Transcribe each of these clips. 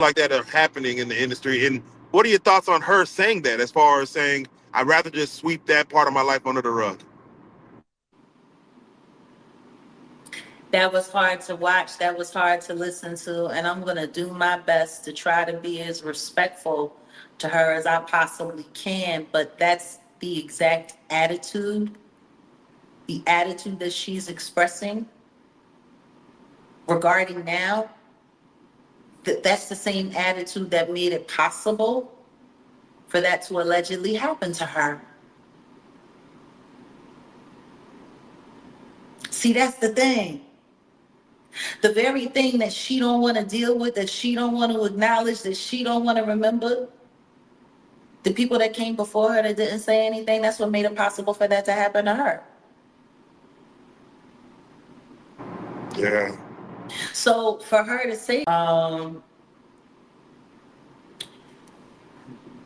like that are happening in the industry. And what are your thoughts on her saying that, as far as saying, I'd rather just sweep that part of my life under the rug? That was hard to watch. That was hard to listen to. And I'm going to do my best to try to be as respectful to her as I possibly can. But that's the exact attitude, the attitude that she's expressing regarding now. That's the same attitude that made it possible for that to allegedly happen to her. See, that's the thing. The very thing that she don't want to deal with, that she don't want to acknowledge, that she don't want to remember, the people that came before her that didn't say anything, that's what made it possible for that to happen to her. Yeah. So for her to say,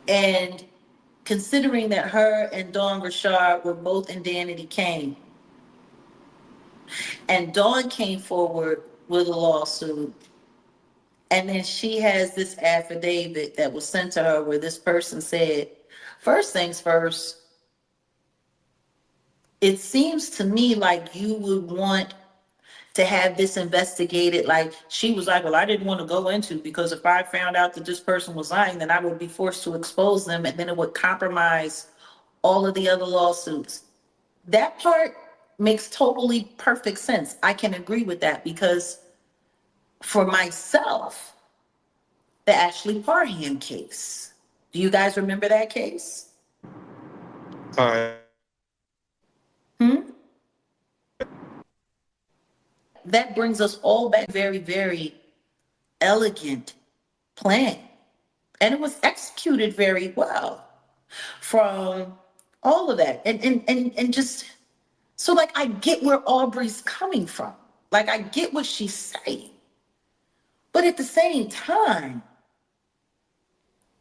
and considering that her and Dawn Rashard were both in Danity Kane, and Dawn came forward with a lawsuit, and then she has this affidavit that was sent to her where this person said, first things first, it seems to me like you would want to have this investigated. Like she was like, well, I didn't want to go into, because if I found out that this person was lying, then I would be forced to expose them, and then it would compromise all of the other lawsuits. That part makes totally perfect sense. I can agree with that, because for myself, the Ashley Parham case, do you guys remember that case? Uh, Hmm? That brings us all back. Very, very elegant plan. And it was executed very well from all of that. And just so, like, I get where Aubrey's coming from. Like, I get what she's saying. But at the same time,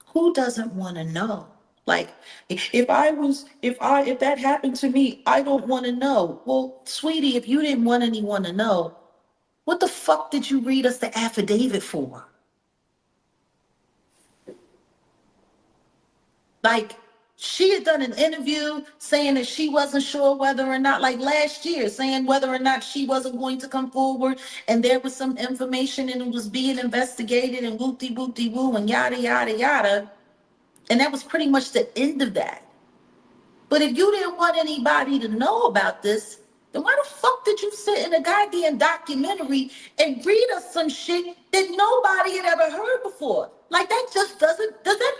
who doesn't want to know? Like, if that happened to me, I don't want to know. Well, sweetie, if you didn't want anyone to know, what the fuck did you read us the affidavit for? Like, she had done an interview saying that she wasn't sure whether or not, like last year, saying whether or not she wasn't going to come forward, and there was some information and it was being investigated and whoopty woo and yada yada yada. And that was pretty much the end of that. But if you didn't want anybody to know about this, then why the fuck did you sit in a goddamn documentary and read us some shit that nobody had ever heard before? Like, that just doesn't, does that